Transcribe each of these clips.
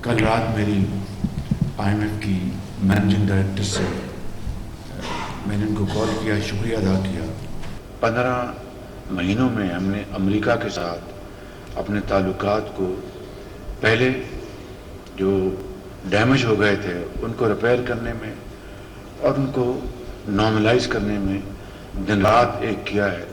कल रात मेरी IMF की मैनेजिंग डायरेक्टर से मैंने उनको कॉल किया, शुक्रिया अदा किया। 15 महीनों में हमने अमेरिका के साथ अपने ताल्लुकात को पहले जो डैमेज हो गए थे उनको रिपेयर करने में और उनको नॉर्मलाइज करने में दिन रात एक किया है।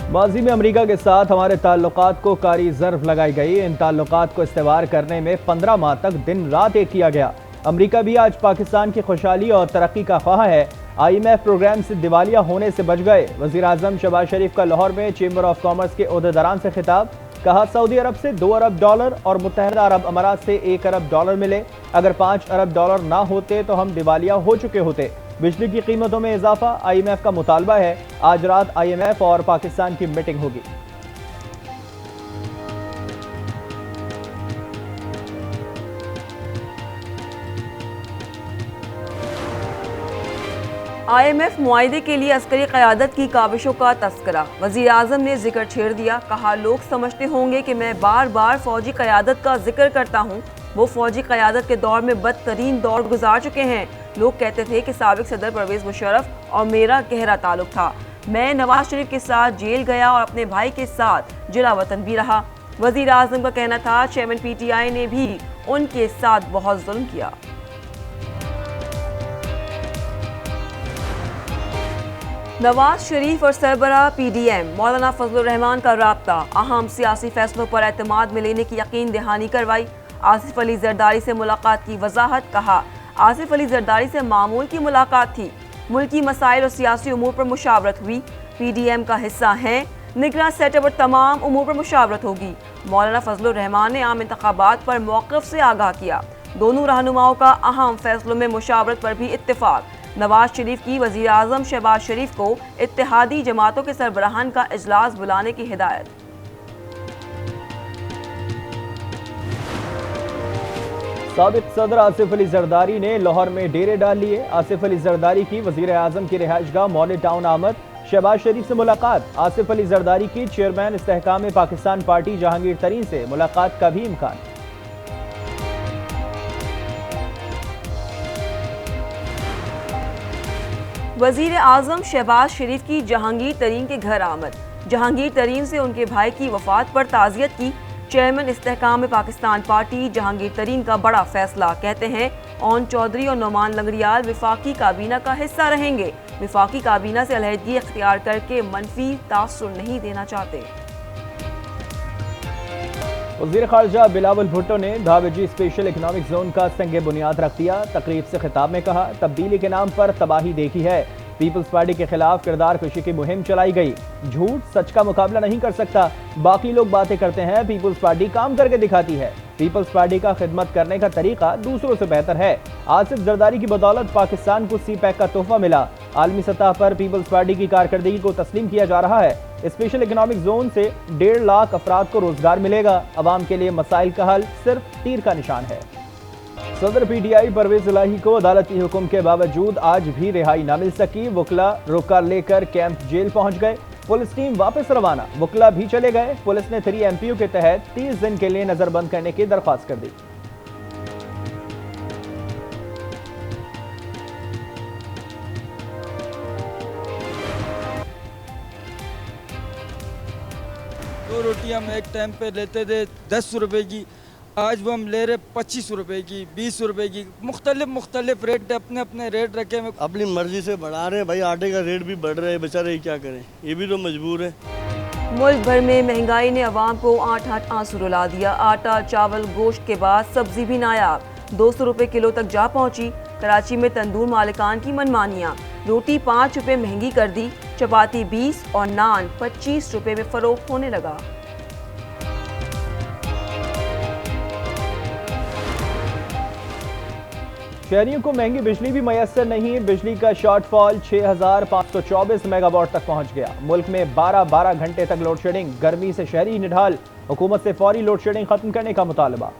माजी में अमेरिका के साथ हमारे ताल्लुकात को कारी ज़र्फ लगाई गई। इन ताल्लुकात को इस्तेवार करने में 15 माह तक दिन रात एक किया गया। अमेरिका भी आज पाकिस्तान की खुशहाली और तरक्की का ख्वाह है। IMF प्रोग्राम से दिवालिया होने से बच गए। वज़ीर आज़म शहबाज शरीफ का लाहौर में चेंबर ऑफ कॉमर्स के ओहदेदारान से खिताब। कहा, सऊदी अरब से $2 अरब और मुत्तहदा अरब अमारात से $1 अरब मिले। अगर $5 अरब ना होते तो हम दिवालिया हो चुके होते। बिजली की कीमतों में इजाफा, IMF का मुतालबा है। आज रात IMF और पाकिस्तान की मीटिंग होगी। IMF मुआहिदे के लिए अस्करी क़यादत की काविशों का तस्करा। वज़ीर आज़म ने जिक्र छेड़ दिया। कहा, लोग समझते होंगे कि मैं बार बार फौजी क़यादत का जिक्र करता हूँ। वो फौजी क़यादत के दौर में बदतरीन दौर गुजार चुके हैं। लोग कहते थे कि साबिक़ सदर परवेज़ मुशर्रफ और मेरा गहरा ताल्लुक था। मैं नवाज शरीफ के साथ जेल गया और अपने भाई के साथ जिला वतन भी रहा। वज़ीर आज़म का कहना था, चेयरमैन PTI ने भी उनके साथ बहुत जुल्म किया। नवाज शरीफ और सरबराह PDM मौलाना फजलुर रहमान का राब्ता। अहम सियासी फैसलों पर एतमाद में लेने की यकीन दहानी करवाई। आसिफ अली जरदारी से मुलाकात की वजाहत। कहा, आसिफ अली जरदारी से मामूल की मुलाकात थी। मुल्की मसाइल और सियासी उमूर पर मुशावरत हुई। PDM का हिस्सा हैं। निगरान सेटअप और तमाम उमूर पर मुशावरत होगी। मौलाना फजलुर रहमान ने आम इंतखाबात पर मौक़िफ़ से आगाह किया। दोनों रहनुमाओं का अहम फैसलों में मुशावरत पर भी इत्तेफाक। नवाज शरीफ की वज़ीर आज़म शहबाज शरीफ को इत्तेहादी जमातों के सरबराहान का इजलास बुलाने की हिदायत। साबिक़ सदर आसिफ अली जरदारी ने लाहौर में डेरे डाल लिए। आसिफ अली जरदारी की वज़ीर आज़म की रिहाइशगाह मॉडल टाउन आमद। शहबाज शरीफ से मुलाकात। आसिफ अली जरदारी की चेयरमैन इस्तेहकाम पाकिस्तान पार्टी जहांगीर तरीन से मुलाकात का भी इम्कान। वज़ीर आज़म शहबाज शरीफ की जहांगीर तरीन के घर आमद। जहांगीर तरीन से उनके भाई की वफात पर ताज़ियत की। चेयरमैन इस्तेहकाम पाकिस्तान पार्टी जहांगीर तरीन का बड़ा फैसला। कहते हैं, ओन चौधरी और नोमान लंगड़ियाल विफाकी काबीना का हिस्सा रहेंगे। विफाकी काबीना से अलहदगी इख्तियार करके मनफी तासुर नहीं देना चाहते। वज़ीर ख़ारजा बिलावल भुट्टो ने धावेजी स्पेशल इकनॉमिक जोन का संग बुनियाद रख दिया। तकरीब से खिताब में कहा, तब्दीली के नाम पर तबाही देखी है। पीपल्स पार्टी के खिलाफ किरदार कशी की मुहिम चलाई गई। झूठ सच का मुकाबला नहीं कर सकता। बाकी लोग बातें करते हैं, पीपल्स पार्टी काम करके दिखाती है। पीपल्स पार्टी का खिदमत करने का तरीका दूसरों से बेहतर है। आसिफ जरदारी की बदौलत पाकिस्तान को CPEC का तोहफा मिला। आलमी सतह पर पीपल्स पार्टी की कारकर्दगी को तस्लीम किया जा रहा है। स्पेशल इकनॉमिक जोन से 1.5 लाख अफराद को रोजगार मिलेगा। अवाम के लिए मसाइल का हल सिर्फ तीर का निशान है। सदर PTI परवेज इलाही को अदालती हुक्म के बावजूद आज भी रिहाई न मिल सकी। वकला रोका लेकर कैंप जेल पहुंच गए। पुलिस टीम वापस रवाना। वकला भी चले गए। पुलिस ने 3 MPU के तहत 30 दिन के लिए नजरबंद करने की दरख्वास्त कर दी। दो रोटियां हम एक टाइम पे लेते थे 10 रुपए की, आज वो हम ले रहे 25 रुपए की, 20 रुपए की। मुख्तलिफ रेट अपने अपने रेट रखे हैं। अपनी मर्जी से बढ़ा रहे हैं भाई। आटे का रेट भी बढ़ रहा है, बेचारे क्या करें, ये भी तो मजबूर है। मुल्क भर में महंगाई ने अवाम को आठ आंसू रुला दिया। आटा, चावल, गोश्त के बाद सब्जी भी नायाब 200 रुपए किलो तक जा पहुंची। कराची में तंदूर मालिकान की मनमानियां। रोटी 5 रुपए महंगी कर दी। चपाती 20 और नान 25 रुपए में फरोख्त होने लगा। शहरियों को महंगी बिजली भी मैसर नहीं। बिजली का शॉर्टफॉल 6524 मेगावाट तक पहुंच गया। मुल्क में 12 घंटे तक लोड शेडिंग। गर्मी से शहरी निढाल। हुकूमत से फौरी लोड शेडिंग खत्म करने का मुतालबा।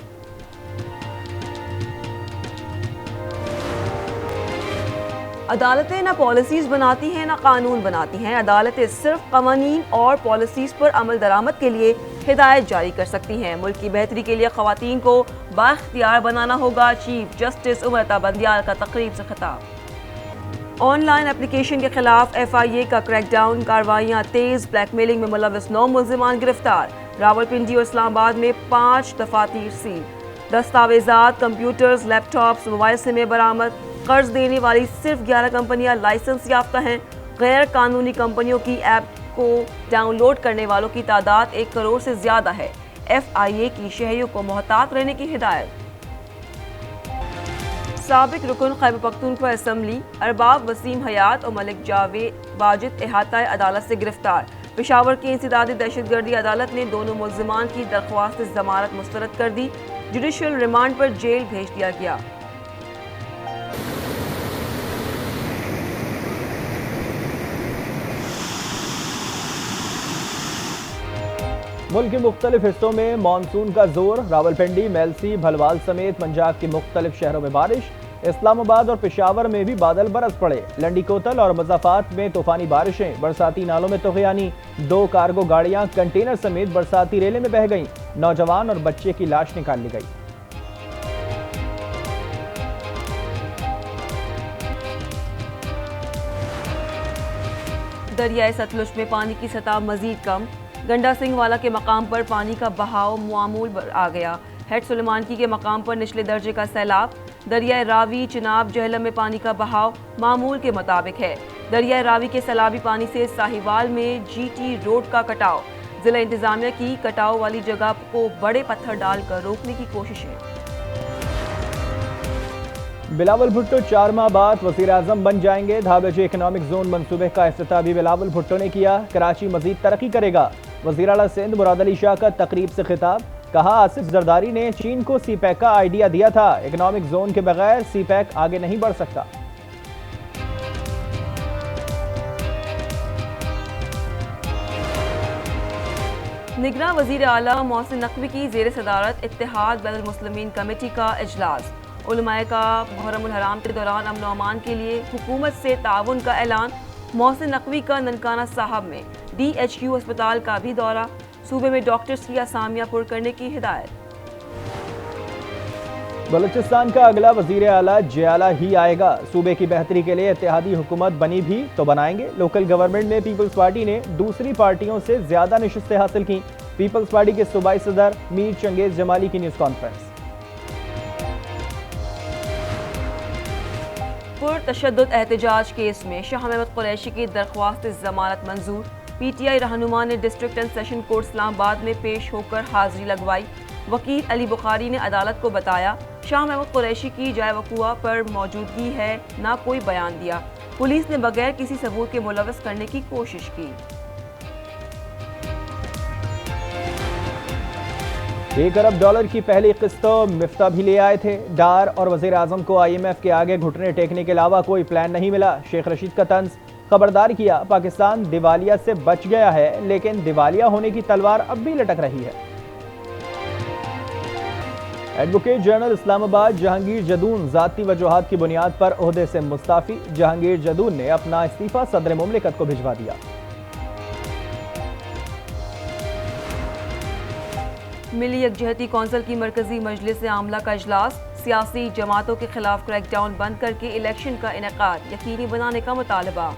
अदालतें ना पॉलिसीज बनाती हैं ना कानून बनाती हैं। अदालतें सिर्फ कवानीन और पॉलिसीज पर अमल दरामद के लिए हिदायत जारी कर सकती हैं। मुल्क की बेहतरी के लिए खवातीन को बाख्तियार बनाना होगा। चीफ जस्टिस उमर अता बंदियाल का तकरीब से खिताब। ऑनलाइन एप्लीकेशन के खिलाफ FIA का क्रैकडाउन, कार्रवाइयाँ तेज। ब्लैकमेलिंग में मुलविस 9 मुल्जिमान गिरफ्तार। रावलपिंडी और इस्लामाबाद में 5 दफातर सील। दस्तावेजात, कंप्यूटर्स, लैपटॉप्स, मोबाइल सिमें बरामद। कर्ज देने वाली सिर्फ 11 कंपनियां लाइसेंस याफ्ता हैं। गैर कानूनी कंपनियों की ऐप को डाउनलोड करने वालों की तादाद 1 करोड़ से ज्यादा है। FIA की शहरियों को मोहतात रहने की हिदायत। साबिक रुकन खैबर पख्तूनख्वा असम्बली अरबाब वसीम हयात और मलिक जावेद वाजिद इहाता अदालत से गिरफ्तार। पेशावर की इंसदादी दहशतगर्दी अदालत ने दोनों मुल्जिमान की दरख्वास्त जमानत मुस्तरद कर दी। जुडिशल रिमांड पर जेल भेज दिया गया। मुल्क के मुख्तलिफ हिस्सों में मानसून का जोर। रावलपिंडी, मेलसी, भलवाल समेत पंजाब के मुख्तलिफ शहरों में बारिश। इस्लामाबाद और पेशावर में भी बादल बरस पड़े। लंडी कोतल और मुज़फ्फराबाद में तूफानी बारिशें। बरसाती नालों में तूफ़ानी। 2 कार्गो गाड़ियां कंटेनर समेत बरसाती रेले में बह गईं। नौजवान और बच्चे की लाश निकाल ली गई। दरियाए सतलुज में पानी की सतह मजीद कम। गंडा सिंह वाला के मकाम पर पानी का बहाव मामूल पर आ गया। हेड सुलेमानकी के मकाम पर निचले दर्जे का सैलाब। दरियाए रावी, चिनाब, जहलम में पानी का बहाव मामूल के मुताबिक है। दरियाए रावी के सैलाबी पानी से साहिवाल में GT रोड का कटाव। जिला इंतजामिया की कटाव वाली जगह को बड़े पत्थर डालकर रोकने की कोशिश है। बिलावल भुट्टो 4 माह बाद वज़ीर आज़म बन जाएंगे। धाबेजी इकनॉमिक जोन मंसूबे का इफ्तिताह भी बिलावल भुट्टो ने किया। कराची मजीद तरक्की करेगा। वज़ीर आला सिंध मुराद अली शाह का तकरीब से खिताब। कहा, आसिफ जरदारी ने चीन को CPEC का आइडिया दिया था। इकनॉमिक जोन के बगैर CPEC आगे नहीं बढ़ सकता। निगरान वज़ीर आला मोहसिन नकवी की ज़ेर सदारत इत्तेहाद बैनुल मुस्लिमीन कमेटी का इजलास। उलमाए का मुहर्रमुल हराम के दौरान अमन व अमान के लिए हुकूमत से ताउन का ऐलान। मोहसिन नकवी का ननकाना साहब में DHQ अस्पताल का भी दौरा। सूबे में डॉक्टर्स की असामियां पुर करने की हिदायत। बलूचिस्तान का अगला वज़ीर आला जियाला ही आएगा। सूबे की बेहतरी के लिए इत्तेहादी हुकूमत बनी भी तो बनाएंगे। लोकल गवर्नमेंट में पीपल्स पार्टी ने दूसरी पार्टियों से ज्यादा नशिस्तें हासिल की। पीपल्स पार्टी के सूबाई सदर मीर चंगेज जमाली की न्यूज़ कॉन्फ्रेंस। पुरतशद्दुद एहतजाज केस में शाह महमूद कुरैशी की दरख्वास्त जमानत मंजूर। PTI रहनुमा ने district and session court Islamabad में पेश होकर हाजिरी लगवाई। वकील अली बुखारी ने अदालत को बताया, शाह महमूद कुरैशी की जाए वक़ुआ पर मौजूदगी है, ना कोई बयान दिया। पुलिस ने बगैर किसी सबूत के मुलविस करने की कोशिश की। 1 अरब डॉलर की पहली किस्त मिफ्ता भी ले आए थे। डार और वज़ीर आज़म को IMF के आगे घुटने टेकने के अलावा कोई प्लान नहीं मिला। शेख रशीद का तंज, खबरदार किया, पाकिस्तान दिवालिया से बच गया है लेकिन दिवालिया होने की तलवार अब भी लटक रही है। एडवोकेट जनरल इस्लामाबाद जहांगीर जदून ज़ाती वजूहात की बुनियाद पर ओहदे से मुस्ताफ़ी। जहांगीर जदून ने अपना इस्तीफ़ा सदर मुमलिकत को भिजवा दिया। मिली यकजहती कौंसिल की मरकजी मजलिस आमला का इजलास। सियासी जमातों के खिलाफ क्रैकडाउन बंद करके इलेक्शन का इनेकाद यकीनी बनाने का मुतालबा।